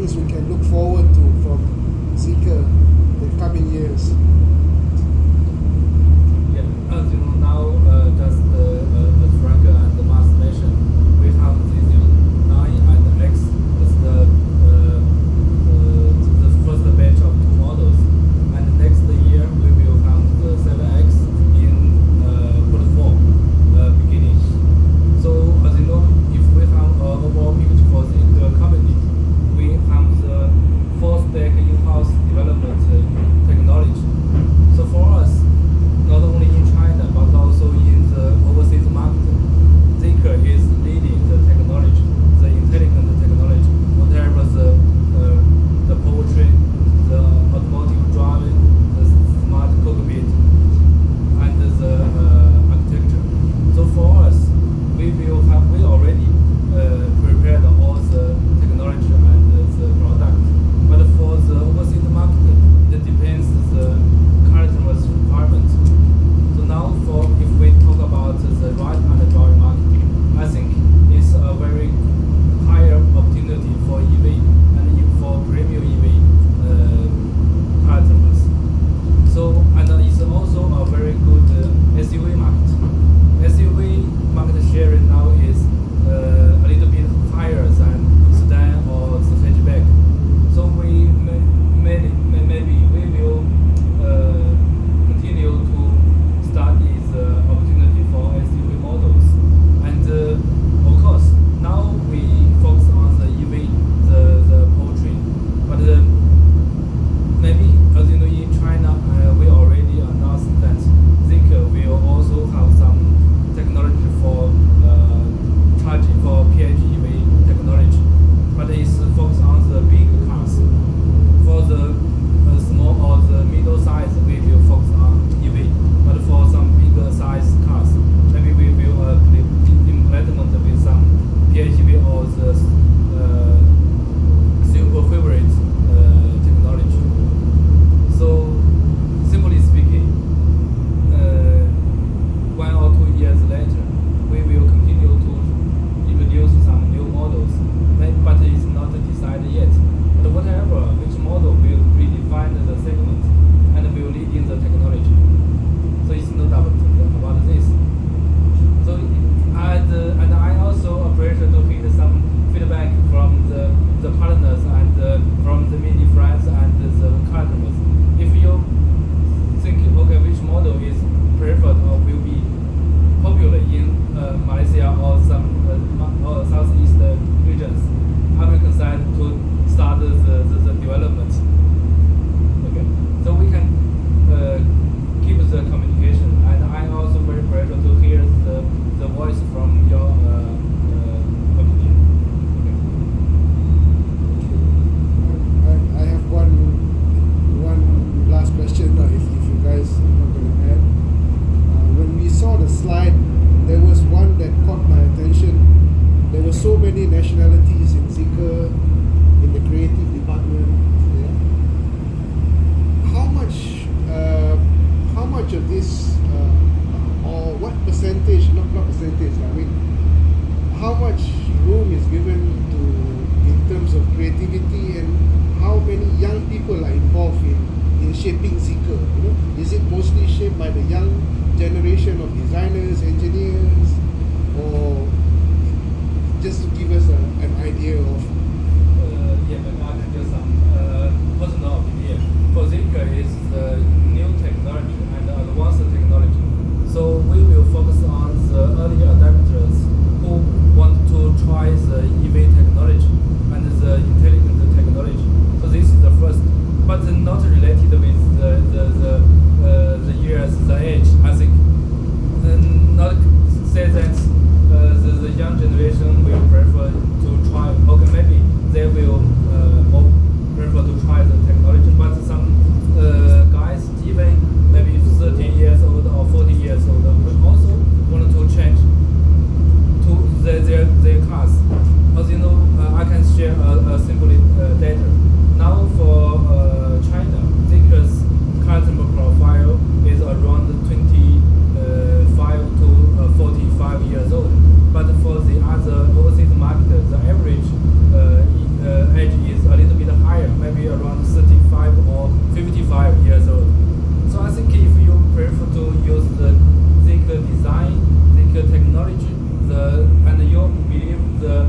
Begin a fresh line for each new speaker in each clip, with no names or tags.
things we can look forward to from Zeekr in the coming years?
Yeah, as you know now, just as Frank and Mas mentioned, we have the 9 and X as the first batch of 2 models, and next year we will have the 7X in quarter 4 beginning. So as you know, if we have overall picture for the company, we have the full stack in-house development technology. So for us, not only in China but also in the overseas market, Zeekr is leading the technology, the intelligent technology, whatever the powertrain, the automotive driving, the smart cockpit, and the architecture. So for us, we already prepared all the technology and the product. But for the overseas market, it depends the customer's requirement. So now, if we talk about the right-hand drive market, I think it's a very higher opportunity for EV and even for premium EV customers. So, and it's also a very good SUV market. SUV market share now is a little bit higher than sedan or the hatchback. So maybe we will continue to study the opportunity for SUV models. And of course, now we focus on the EV, the powertrain. But maybe, as you know, in China, we already announced that Zeekr will also have some technology for charging for PHEV technology. But it's focused on the big cars. For the small or the middle size, we will focus on EV. But for some bigger size cars, maybe we will implement with some PHEV or the super favorite technology. So, simply speaking, 1 or 2 years later, we will continue to introduce some new models, but it's not decided yet. But whatever, which model will redefine the segment and will lead in the technology. So it's no doubt about this. So and I also appreciate to hear some feedback from the partners and from the many friends and the customers. If you think, okay, which model is preferred or will be popular in Malaysia or some or Southeast regions, I will consider to start the development. Okay, so we can keep the communication, and I'm also very grateful to hear the voice from your opinion.
Okay. I have one last question. If you guys are not going to add, when we saw the slide, there was one that caught my attention. There were so many nationalities in Zeekr, in the creative department. Yeah. How much of this, or what percentage? Not percentage. I mean, how much room is given to in terms of creativity, and how many young people are involved in shaping Zeekr? You know, is it mostly shaped by the young generation of designers, engineers, or just to give us an idea of?
Yeah, but I can give some personal opinion. For Zeekr is the new technology and advanced technology. So we will focus on the early adopters who want to try the EV technology and the intelligent technology. So this is the first, but not related with the years, the age. I think not technology, and you believe the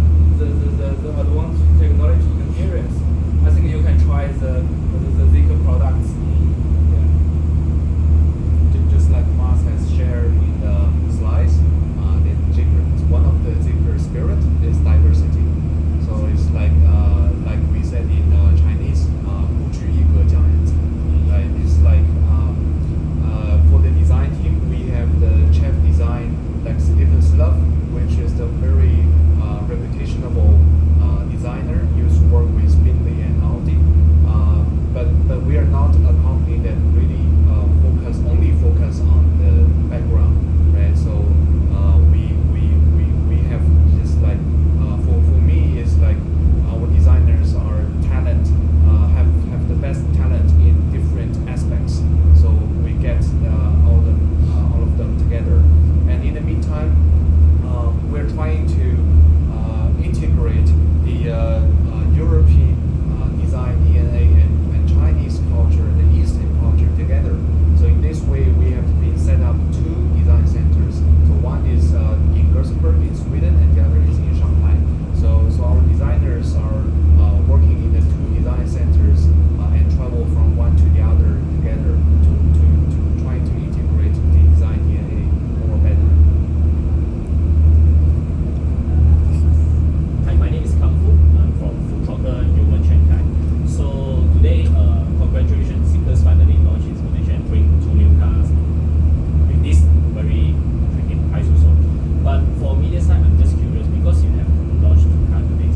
advanced technology experience, I think you can try the Zeekr products. Yeah.
Just like Mas has shared in the slides, one of the Zeekr spirit is diversity. So it's like we said in Chinese, 不拘一格讲人才. Right? It's like for the design team, we have the chef design like Stephen Sluff, which is the very reputationable designer. Used to work with Bentley and Audi. But we are not a company that really only focus on the background, right? So we have just like for me it's like our designers are talent, have the best talent in different aspects. So we get all of them together, and in the meantime, we're trying to integrate the European design DNA and Chinese culture, the Eastern culture together. So in this way, we have been set up 2 design centers. So one is in Gothenburg in Sweden, and the other is in Shanghai. So our designers are working in the 2 design centers and travel from one to the other together to try to integrate the design DNA more better.
Hi, my name is Kang Fu. I'm from Food Trucker Yumen Shanghai. So today, congratulations, Zeekr's finally launched its Malaysia and bring 2 new cars with this very attractive price also. But for media side, I'm just curious because you have launched 2 cars today.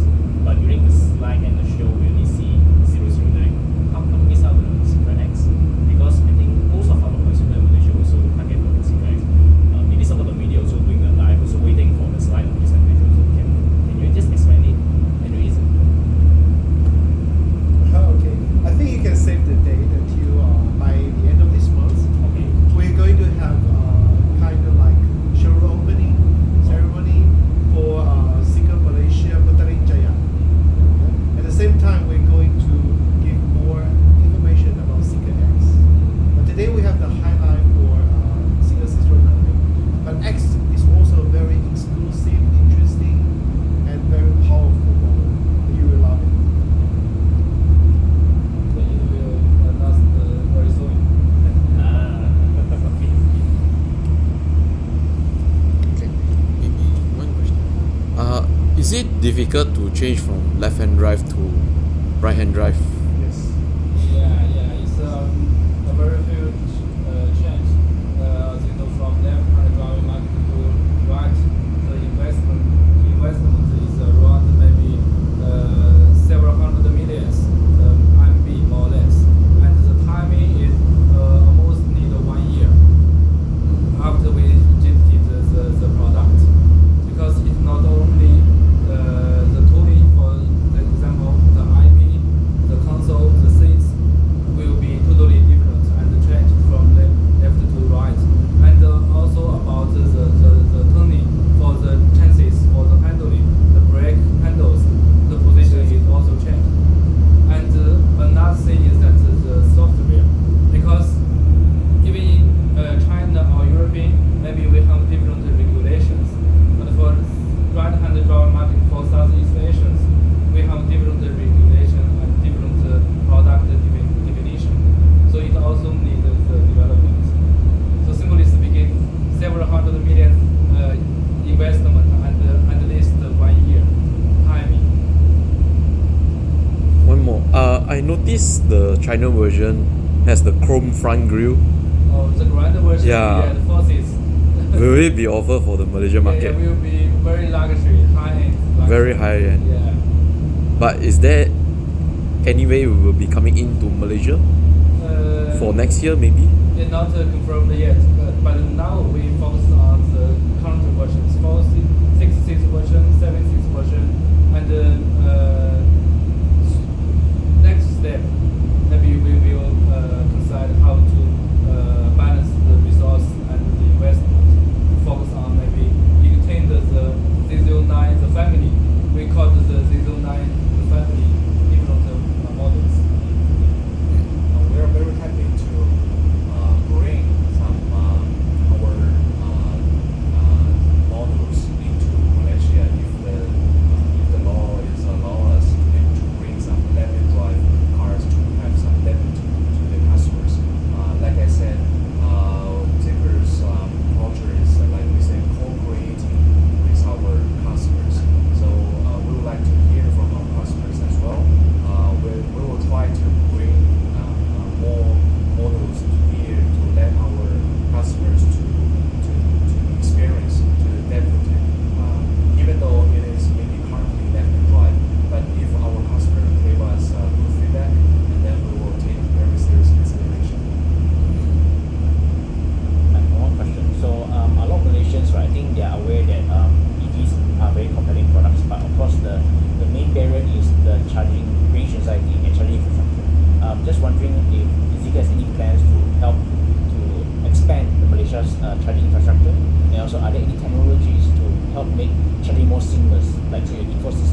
But during the slide and the show, we only see 009. How come miss out the Zeekr X? Because I think most of our consumer in Malaysia also target for the Zeekr X. Maybe some of the media also doing the live, also waiting for the slide of presentation. So can you just explain it and the reason?
Okay, I think you can save the date until by the end of this month.
Okay.
We're going to have kind of like showroom opening ceremony for Zeekr Malaysia Petaling Jaya. At the same time, we're going to give more information about Zeekr X. But today we have the highlight for Zeekr 609. But X is also very exclusive, interesting, and very powerful model. You will love it.
So you will announce very soon.
Okay.
Okay. Maybe one question. Is it difficult to change from left-hand drive to right-hand drive?
Yes.
Yeah, it's a very huge change. As you know, from left-hand drive market to right, the investment is around maybe several hundred millions RMB more or less, and the timing is almost need 1 year after we rejected the product, because it's not only the tooling, for example, the IP, the console, the seats will be totally different and change from left to right, and also about the turning for the chassis, for the handling, the brake handles, the position is also changed. And another thing is that the software, because even in China or European, maybe we have different regulations, but for right-hand drive market for Southeast Asians, we have different regulation and different product definition. So it also needs the development. So simply speaking, several hundred million investment and at least 1 year timing.
One more. I noticed the China version has the chrome front grille.
The grand version,
Yeah.
the forces.
Will it be offered for the Malaysian market?
It will be very luxury, high-end. Luxury.
Very high end.
Yeah.
But is there any way we will be coming into Malaysia for next year maybe?
They're not confirmed yet, but now we focus on the current versions, 4.6 version, 7.6 version, and next step, maybe we will decide how to balance the resource and the investment to focus on maybe maintain the Z09, the family. We call the Z09 the family, different models.
We are very happy to bring some our
like to your ecosystem.